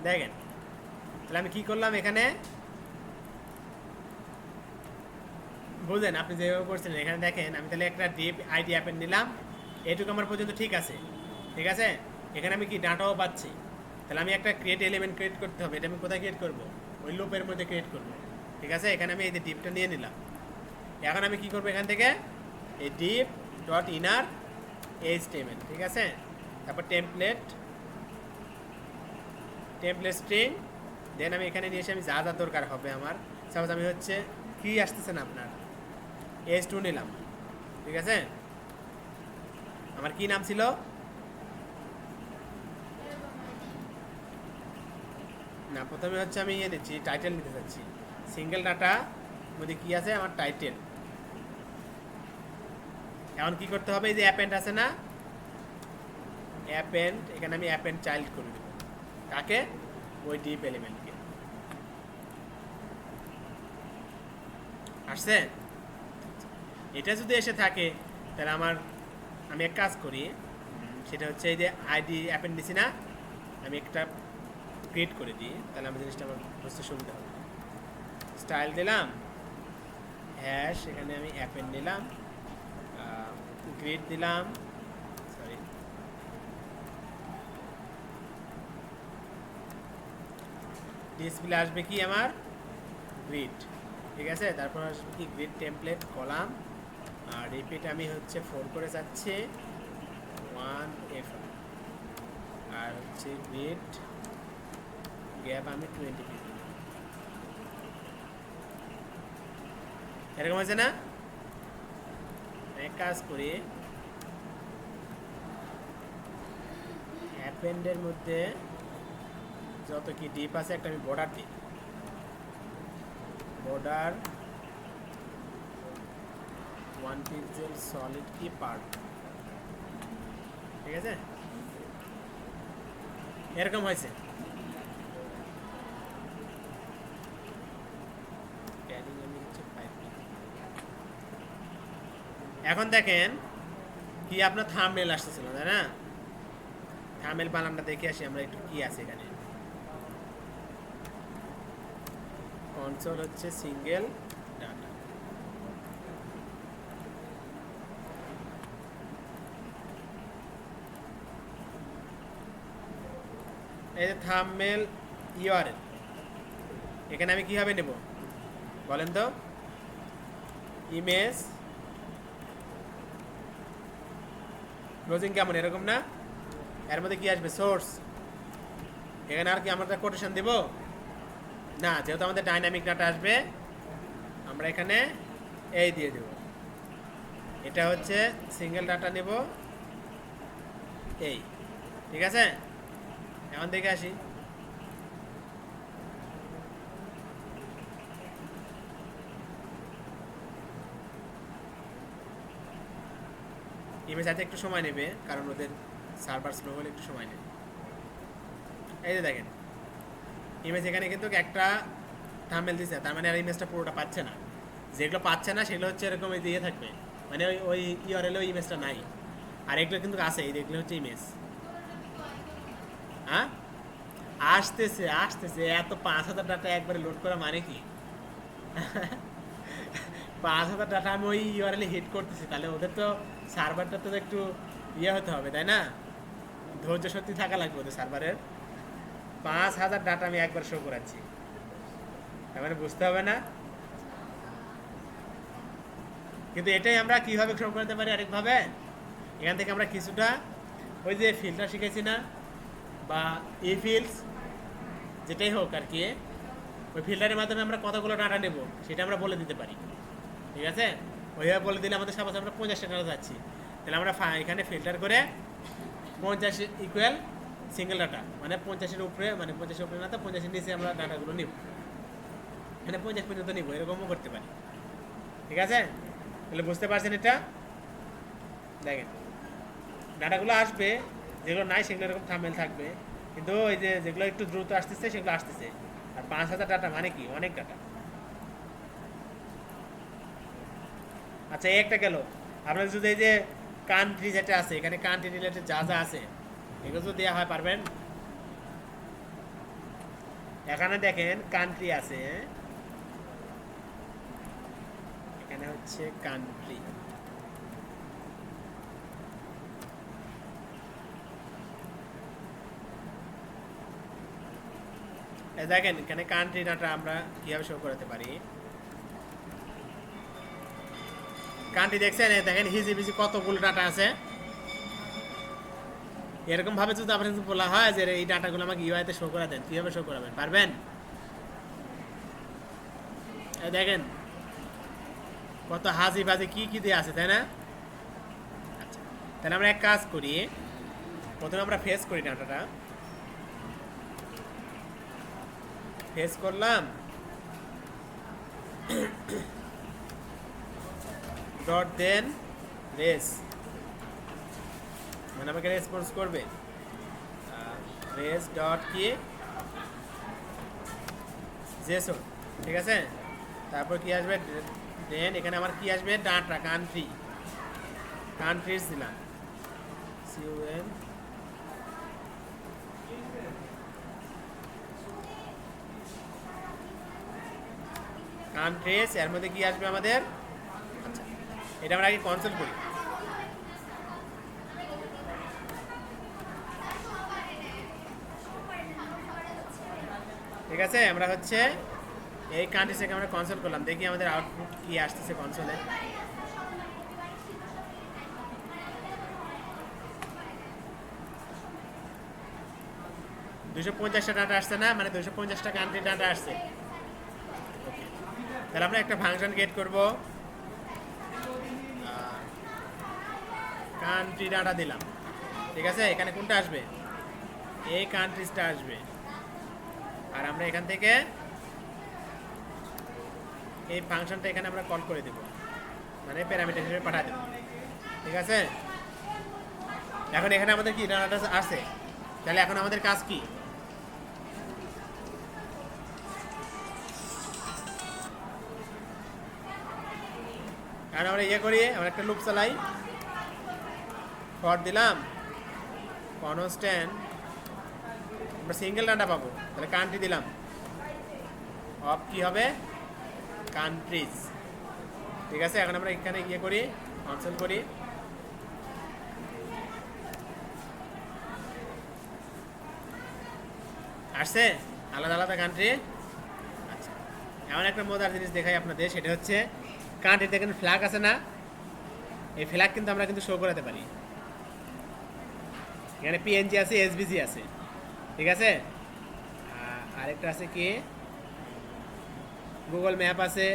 দেখেন, তাহলে আমি কি করলাম এখানে, বুঝলেন আপনি যেভাবে করছিলেন এখানে দেখেন, আমি তাহলে একটা ডিপ আইডি অ্যাপেন্ড নিলাম, এইটুকু আমার পর্যন্ত ঠিক আছে। ঠিক আছে, এখানে আমি কি ডাটাও পাচ্ছি। তাহলে আমি একটা ক্রিয়েট এলিমেন্ট ক্রিয়েট করতে হবে, এটা আমি কোথায় ক্রিয়েট করব, ওই লুপের মধ্যে ক্রিয়েট করব। ঠিক আছে, এখানে আমি এই যে ডিপটা নিয়ে নিলাম। এখন আমি কি করব, এখান থেকে এই ডিপ ডট ইনার এইচটিএমএল, ঠিক আছে, তারপর টেমপ্লেট স্ট্রিং, দেন আমি এখানে নিয়ে এসে আমি যা যা দরকার হবে আমার, সাপোজ আমি হচ্ছে কি আসতেছে না আপনার S2 নিলাম। ঠিক আছে, আমার কি নাম ছিল, না প্রথমে হচ্ছে আমি ইয়ে নিচ্ছি, টাইটেল নিতে চাচ্ছি, সিঙ্গেল ডাটা মধ্যে কি আছে আমার টাইটেল। এখন কি করতে হবে, এই যে অ্যাপেন্ড আছে না, অ্যাপেন্ড, এখানে আমি অ্যাপেন্ড চাইল্ড করে দেব, কাকে, ওই ডিপ এলিমেন্টকে। আসছে, এটা যদি এসে থাকে তাহলে আমি এক কাজ করি, সেটা হচ্ছে এই যে আইডি অ্যাপেন্ড দিছি না, আমি একটা ক্রিয়েট করে দিই, তাহলে আমার জিনিসটা আমার বুঝতে সুবিধা হবে। স্টাইল দিলাম, হ্যাশ, এখানে আমি অ্যাপেন্ড নিলাম, গ্রিড দিলাম, সরি, ডিসপ্লে আসবে কি আমার গ্রিড। ঠিক আছে, তারপর আসবে কি গ্রিড টেমপ্লেট কলাম, আর রিপিট আমি হচ্ছে 4 করে যাচ্ছে 1F, আর হচ্ছে গ্রিড গ্যাপ আমি 20 পিস, এরকম হয়েছে না। এক কাজ করি, অ্যাপেন্ডের মধ্যে যত কি ডিপ আছে একটা আমি বর্ডার দিই, বর্ডার 1 পিক্সেল সলিড কি পার্ট। ঠিক আছে, এরকম হয়েছে। এখন দেখেন কি আপনার থাম্বনেল আসতেছিল তাই না, থাম্বনেল বানানটা দেখে আসি আমরা একটু কি আছে এখানে। কনসোল হচ্ছে সিঙ্গেল ডাটা, এই যে থাম্বনেল ইউআরএল, এখানে আমি কিভাবে নেব বলেন তো, ইমেজ ক্লোজিং কেমন এরকম না, এর মধ্যে কি আসবে সোর্স, এখানে আর কি আমরা কোটেশন দেব না, যেহেতু আমাদের ডাইনামিক ডাটা আসবে আমরা এখানে এই দিয়ে দেব, এটা হচ্ছে সিঙ্গেল ডাটা নেব এই। ঠিক আছে, এখন দেখে আসি, ইমেজ আনতে একটু সময় নেবে কারণ ওদের সার্ভার স্লো হলে একটু সময় নেবে। এই যে দেখেন ইমেজ এখানে কিন্তু একটা থাম্বনেল দিচ্ছে, তার মানে আর ইমেজটা পুরোটা পাচ্ছে না, যেগুলো পাচ্ছে না সেগুলো হচ্ছে এরকম এই দিয়ে থাকবে, মানে ওই ইউআরএল ওই ইমেজটা নাই, আর এগুলো কিন্তু আছে, এই এগুলো হচ্ছে ইমেজ। হ্যাঁ, আসতেছে আসতেছে, এত 5,000 ডাটা একবারে লোড করা মানে কি 5,000 ডাটা আমি ওই ইউআরএল হিট করতেছি, তাহলে ওদের তো সার্ভারটা তো একটু ইয়ে হতে হবে তাই না, ধৈর্য সত্যি থাকা লাগবে ওদের সার্ভারের। 5,000 ডাটা আমি একবার শো করাচ্ছি, তার মানে বুঝতে হবে না। কিন্তু এটাই আমরা কিভাবে শো করতে পারি আরেকভাবে, এখান থেকে আমরা কিছুটা ওই যে ফিল্টার শিখেছি না, বা ই ফিল্ডস যেটাই হোক আর কি, ওই ফিল্টারের মাধ্যমে আমরা কতগুলো ডাটা নেব সেটা আমরা বলে দিতে পারি। ঠিক আছে, ওইভাবে বলে দিলে আমাদের সাপোজ আমরা 50টা ডাটা যাচ্ছি, তাহলে আমরা এখানে ফিল্টার করে 50 ইকুয়াল সিঙ্গেল ডাটা, মানে 50-এর উপরে, মানে 50-এর উপরে না তো 50-এর নিচে আমরা ডাটাগুলো নিব, মানে 50 পর্যন্ত নিব, এরকমও করতে পারি। ঠিক আছে, তাহলে বুঝতে পারছেন এটা। দেখেন ডাটাগুলো আসবে, যেগুলো নাই সেগুলো এরকম থাম্বনেল থাকবে, কিন্তু ওই যে যেগুলো একটু দ্রুত আসতেছে সেগুলো আসতেছে, আর 5,000 ডাটা মানে কি অনেক ডাটা। আচ্ছা এই একটা গেল, আপনার যদি এই যে কান্ট্রি যেটা আছে এখানে কান্ট্রি রিলেটেড যা যা আছে এগুলো যদি দেওয়া হয় পারবেন, এখানে দেখেন কান্ট্রি আছে, এখানে হচ্ছে কান্ট্রি। দেখেন এখানে কান্ট্রি ডাটা আমরা কিভাবে শো করতে পারি। কান্ট্রি দেখছেন, দেখেন হিজি বিজি কতগুলো ডাটা আছে। এরকম ভাবে যদি আপনার বলা হয় যে এই ডাটাগুলো আমাকে ইউআইতে শো করে দেন, কিভাবে শো করাবেন, পারবেন? দেখেন কত হাজি বাজি কি কি দিয়ে আছে, তাই না? আচ্ছা, তাহলে আমরা এক কাজ করি, প্রথমে আমরা ফেস করি ডাটাটা। ফেস করলাম, ডট দেন রেস, মানে আমাকে রেসপন্স করবে রেস ডট কি জেসন, ঠিক আছে। তারপর কি আসবে, দেন এখানে আমার কি আসবে, ডাটা কান্ট্রি, কান্ট্রিজ দিলাম সিউএন, কান্ট্রিজ, এর মধ্যে কি আসবে আমাদের। আচ্ছা, এটা আমরা আগে কনসোল করি। ঠিক আছে, আমরা হচ্ছে এই কান্ট্রিজকে আমরা কনসোল করলাম, দেখি আমাদের আউটপুট কি আসতেছে কনসোলে। দুশো 250টা ডাটা আসছে না, মানে 250টা কান্ট্রি ডাটা আসছে। তাহলে আমরা একটা ফাংশন ক্রিয়েট করব, কান্ট্রি ডাটা দিলাম, ঠিক আছে। এখানে কোনটা আসবে, এই কান্ট্রিজটা আসবে, আর আমরা এখান থেকে এই ফাংশনটা এখানে আমরা কল করে দেব, মানে প্যারামিটার হিসেবে পাঠা দেব, ঠিক আছে। এখন এখানে আমাদের কি ডাটা আছে, তাহলে এখন আমাদের কাজ কি, কারণ আমরা ইয়ে করি, আমরা একটা লুপ চালাই, ফর দিলাম কনস্ট্যান্ট, আমরা সিঙ্গেল ডাটা পাবো, তাহলে কান্ট্রি দিলাম, অফ কি হবে, কান্ট্রিজ, ঠিক আছে। এখন আমরা এখানে ইয়ে করি, কনসোল করি, আসছে আলাদা আলাদা কান্ট্রি। আচ্ছা, এমন একটা মজার জিনিস দেখাই আপনাদের, সেটা হচ্ছে কান্ট্রি দেখেন ফ্ল্যাগ আছে না, এই ফ্ল্যাগ কিন্তু আমরা কিন্তু শো করাতে পারি। এখানে পিএনজি আছে, এসবিজি আছে, ঠিক আছে। আরেকটা আছে কি, গুগল ম্যাপ আছে।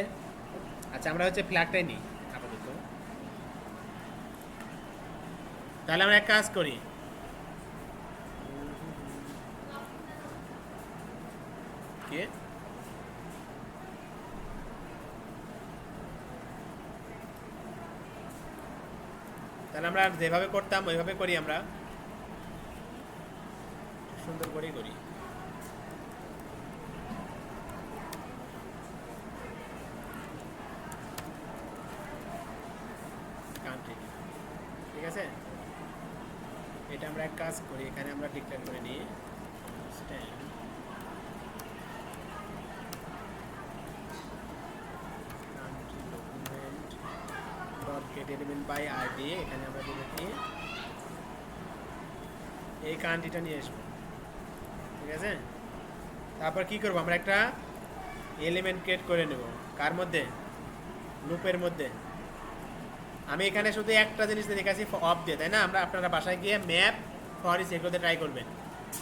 আচ্ছা, আমরা হচ্ছে ফ্ল্যাগটাই নিই আপাতত। তাহলে আমরা এক কাজ করি, কি তাহলে আমরা যেভাবে করতাম ওইভাবে করি, আমরা সুন্দর করেই করি। কান্ট্রি, ঠিক আছে। এটা আমরা এক কাজ করি, এখানে আমরা ডিক্লেয়ার করে নিই country document dot get element by ID, এখানে আমরা দেবো কি, এই কান্ট্রিটা নিয়ে আসবো, ঠিক আছে। তারপর কি করবো, আমরা একটা এলিমেন্ট ক্রিয়েট করে নেব, কার মধ্যে, লুপের মধ্যে। আমি এখানে শুধু একটা জিনিস দেখাচ্ছি অফ দিয়ে, তাই না। আমরা আপনারা বাসায় গিয়ে ম্যাপ ফরিস এগুলোতে ট্রাই করবেন,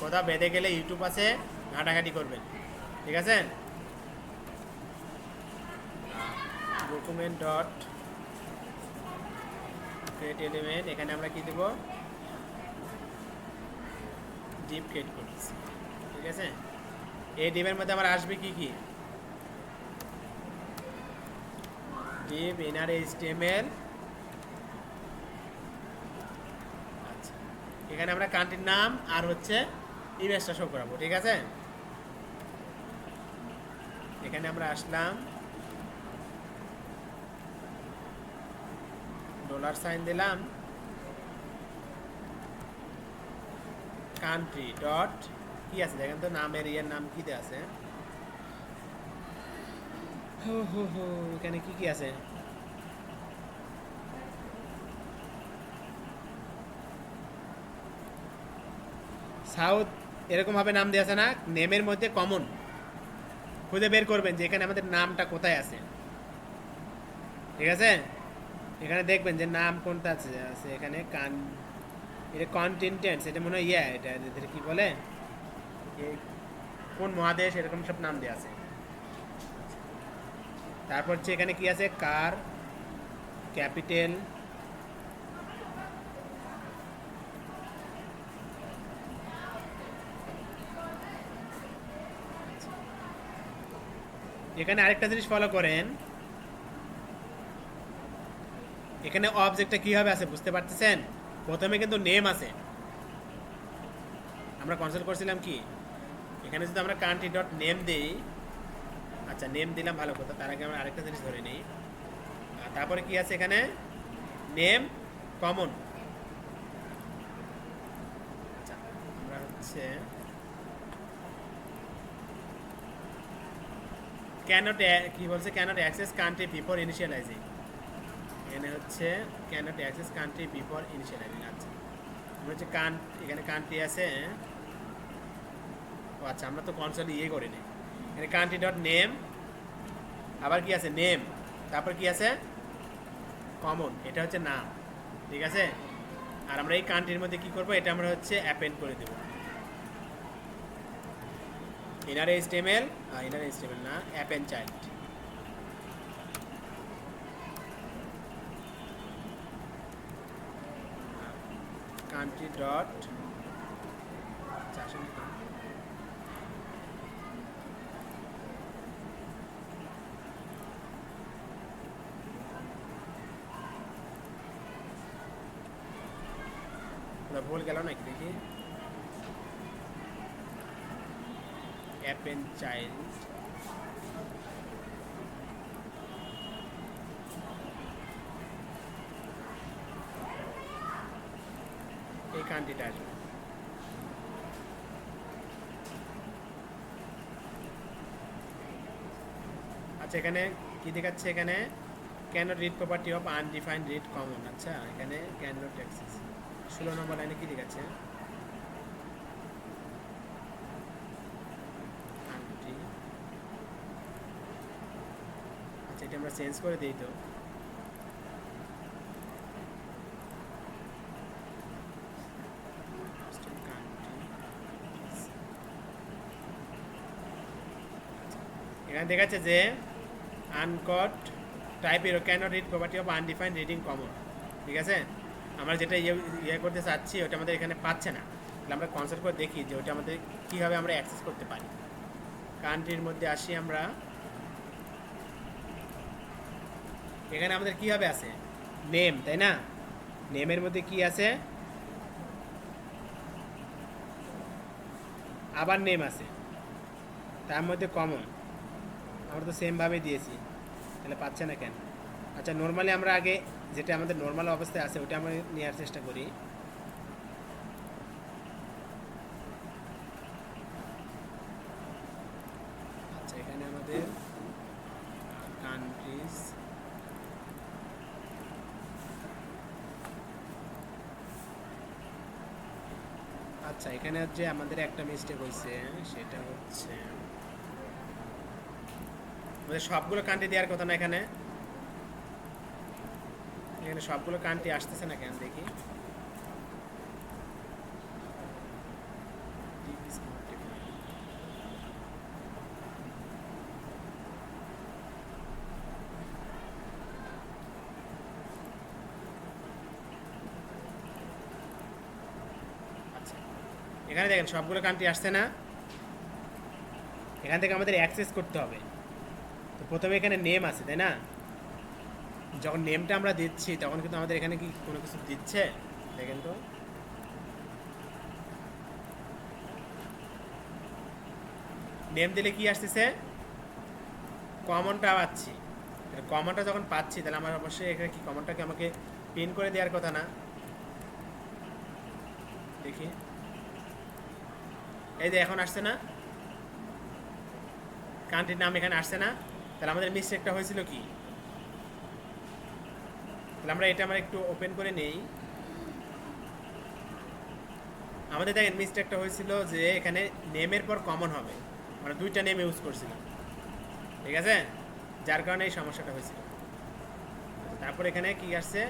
কোথাও বেঁধে গেলে ইউটিউব আছে, ঘাটাঘাটি করবেন, ঠিক আছে। ডকুমেন্ট ডট ক্রিয়েট এলিমেন্ট, এখানে আমরা কি দেব, ডিপ ক্রিয়েট করছি, ঠিক আছে। এই ডিপের মধ্যে আমার আসবে কি কি, ডিপ ইনার এইচটিএমএল। আচ্ছা, এখানে আমরা কান্ট্রির নাম আর হচ্ছে ইমেজটা শো করাবো, ঠিক আছে। এখানে আমরা আসলাম, ডলার সাইন দিলাম, কান্ট্রি ডট কি আছে দেখেন তো, নামের ইয়ের নাম কি আছে, হো হো হো, এখানে কি কি আছে? সাউথ এরকম ভাবে নাম দেওয়া আছে না, নেমের মধ্যে কমন খুঁজে বের করবেন যে এখানে আমাদের নামটা কোথায় আছে। ঠিক আছে, এখানে দেখবেন যে নাম কোনটা আছে আছে এখানে এটা কন্টিনেন্ট, এটা মনে হয় এটা এদের কি বলে, কোন মহাদেশ এরকম সব নাম দেওয়া আছে। তারপর হচ্ছে এখানে কি আছে, কার ক্যাপিটাল, এখানে আরেকটা জিনিস ফলো করেন, এখানে অবজেক্টটা কিভাবে আছে বুঝতে পারতেছেন? প্রথমে কিন্তু নেম আছে, আমরা কনসাল্ট করছিলাম কি, এখানে যদি আমরা কান্ট্রি ডট নেম দিই, আচ্ছা নেম দিলাম ভালো কথা, তার আগে আমরা আরেকটা জিনিস ধরে নিই। আর তারপরে কি আছে এখানে, নেম কমন। আচ্ছা আমরা হচ্ছে ক্যানট, কি বলছে, ক্যানট অ্যাক্সেস কান্ট্রি বিফোর ইনিশিয়ালাইজিং, এখানে হচ্ছে ক্যানট অ্যাক্সেস কান্ট্রি বিফোর ইনিশিয়ালাইজিং। আচ্ছা আমরা হচ্ছে এখানে কান্ট্রি আছে, ও আচ্ছা আমরা তো কনসোল করে নিই, এখানে কান্ট্রি ডট নেম, আবার কি আছে নেম, তারপর কি আছে কমন, এটা হচ্ছে নাম। ঠিক আছে, আর আমরা এই কান্ট্রির মধ্যে কি করব, এটা আমরা হচ্ছে অ্যাপেন্ড করে দেব ইনার এইচটিএমএল, ইনার এইচটিএমএল না, অ্যাপেন্ড চাইল্ড। কান্ট্রি ডট ভুল গেল নাকি দেখি, অ্যাপেন্ড চাইল্ড, এই কান্ট্রিটা আসবে। আচ্ছা এখানে কি দেখাচ্ছে, এখানে can't read property of undefined read common. আচ্ছা এখানে ক্যানট অ্যাক্সেস 16 নম্বর লাইনে কি দেখাচ্ছে, আচ্ছা এটা আমরা চেঞ্জ করে দিই তো, এখানে দেখাচ্ছে যে uncaught type error can't read property of undefined reading common. ঠিক আছে, আমরা যেটা করতে চাচ্ছি ওটা আমাদের এখানে পাচ্ছে না, তাহলে আমরা কনসাল্ট করে দেখি যে ওটা আমাদের কীভাবে আমরা অ্যাক্সেস করতে পারি। কান্ট্রির মধ্যে আসি আমরা, এখানে আমাদের কীভাবে আছে নেম, তাই না, নেমের মধ্যে কি আছে, আবার নেম আছে, তার মধ্যে কমন, আমরা তো সেমভাবে দিয়েছি, তাহলে পাচ্ছে না কেন? আচ্ছা নর্মালি আমরা আগে যেটা আমাদের নর্মাল অবস্থায় আছে ওটা আমরা নেওয়ার চেষ্টা করি। আচ্ছা এখানে আমাদের কান্ট্রিজ, আচ্ছা এখানে হচ্ছে আমাদের একটা মিস্টেক হয়েছে, সেটা হচ্ছে আমাদের সবগুলো কান্ট্রি দেওয়ার কথা না, এখানে এখানে সবগুলো কান্ট্রি আসতেছে না কেন দেখি, আচ্ছা এখানে দেখেন সবগুলো কান্ট্রি আসছে না, এখান থেকে আমাদের অ্যাক্সেস করতে হবে। তো প্রথমে এখানে নেম আছে তাই না, যখন নেমটা আমরা দিচ্ছি তখন কিন্তু আমাদের এখানে কি কোনো কিছু দিচ্ছে, দেখেন তো, নেম দিলে কি আসতেছে, কমনটা পাচ্ছি, কমনটা যখন পাচ্ছি তাহলে আমার অবশ্যই এখানে কি কমনটাকে আমাকে পিন করে দেওয়ার কথা না। দেখি এই যে এখন আসছে না, কান্ট্রির নাম এখানে আসছে না, তাহলে আমাদের মিস্টেকটা হয়েছিল কি? তাহলে আমরা এটা একটু ওপেন করে নেই। আমাদের দেখেন মিস্টেকটা হয়েছিল যে এখানে নেমের পর কমন হবে, মানে দুইটা নেম ইউজ করছিলাম, ঠিক আছে, যার কারণে এই সমস্যাটা হয়েছিল। তারপর এখানে কি আসছে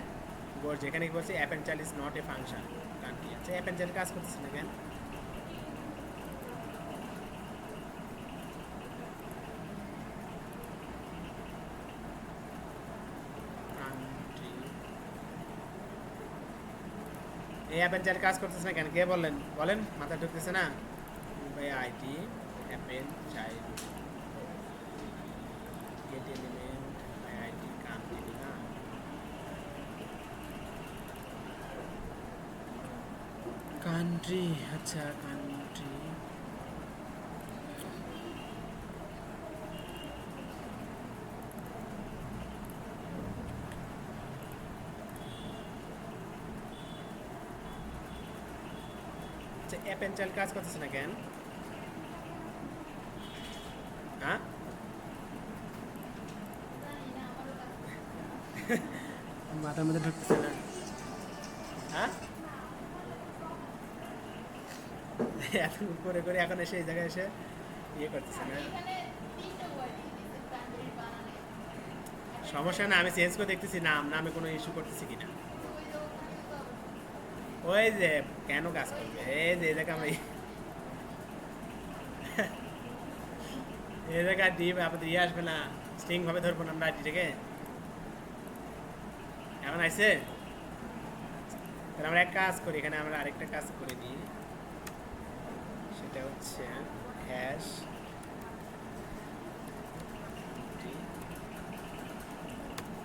বলছে, এখানে কি বলছে append child is not a function. কারণ কি আছে, অ্যাপ এন্ড চাইল্ড কাজ করতেছে না কেন? এই অ্যাপ এন্ড চাইল্ড কাজ করতেছে না কেন, কে বললেন? বলেন, মাথা ঢুকতেছে না? ভাই ID append child get element by ID country না, কান্ট্রি, আচ্ছা কান্ট্রি। আচ্ছা অ্যাপ এন্ড চাইল্ড কাজ করতেছে না কেন? হ্যাঁ মাথার মধ্যে ঢুকতেছে না। হ্যাঁ এত করে করে এখন এসে এই জায়গায় এসে ইয়ে করতেছে না। সমস্যা না, আমি চেঞ্জ করে দেখতেছি নাম, নামে কোনো ইস্যু করতেছি কিনা। ওই যে কেন কাজ করবে, এই যে এই জায়গা আমি এই জায়গায় ডিপ আপনাদের ইয়ে আসবে না, স্ট্রিং ভাবে ধরবো না আমরা আইডিটাকে। এখন আইসে, তাহলে আমরা এক কাজ করি, এখানে আমরা আরেকটা কাজ করে দিই, সেটা হচ্ছে হ্যাশ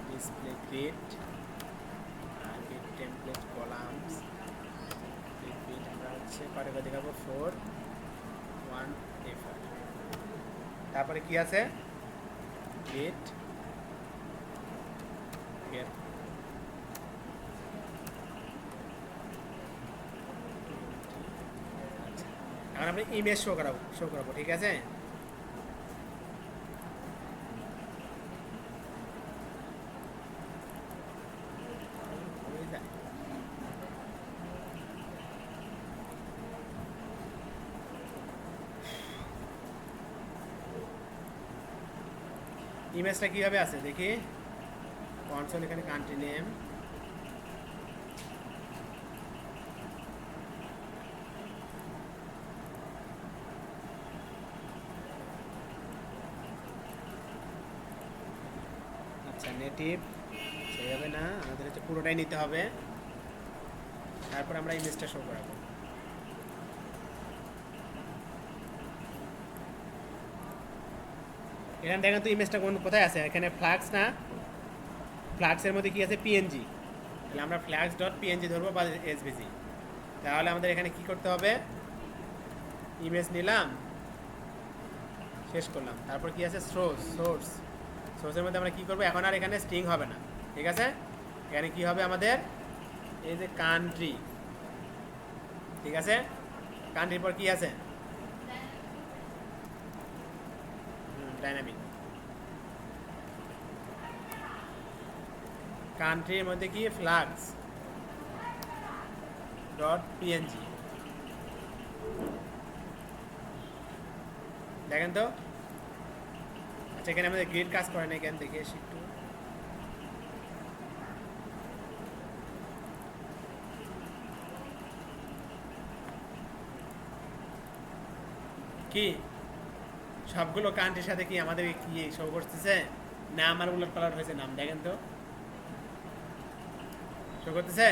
ডিসপ্লে গ্রিড আর গ্রিড টেমপ্লেট কলামস। গ্রিড আমরা হচ্ছে কয়টা করে দেখাবো, 4 1 4। তারপরে কি আছে, গ্রিড গেট এখন আমরা ইমেজ শো করাবো, ঠিক আছে। ইমেজটা কিভাবে আছে দেখি, কনসোল, এখানে কান্ট্রি নেম, আচ্ছা নেটিভ সেইভাবে না, আমাদের হচ্ছে পুরোটাই নিতে হবে, তারপর আমরা ইমেজটা শো করাবো। এখানে দেখেন তো ইমেজটা কোথায় আছে, এখানে ফ্ল্যাক্স না, ফ্ল্যাক্সের মধ্যে কি আছে, পিএনজি, তাহলে আমরা ফ্ল্যাক্স ডট পিএনজি ধরবো বা এসভিজি। তাহলে আমাদের এখানে কি করতে হবে, ইমেজ নিলাম, শেষ করলাম, তারপর কি আছে সোর্সের মধ্যে আমরা কি করবো, এখন আর এখানে স্ট্রিং হবে না, ঠিক আছে। এখানে কি হবে আমাদের, এই যে কান্ট্রি, ঠিক আছে, কান্ট্রির পর কি আছে, ডাইনামিক, কান্ট্রির মধ্যে কি ফ্ল্যাক্স ডট পিএনজি, দেখেন তো। আচ্ছা এখানে আমাদের গ্রিড কাজ করে না, এখানে দেখে এসে একটু, কি সবগুলো কান্ট্রির সাথে কি আমাদের কি শো করতেছে, নাম আর উলট পালট হয়েছে নাম, দেখেন তো শো করতেছে।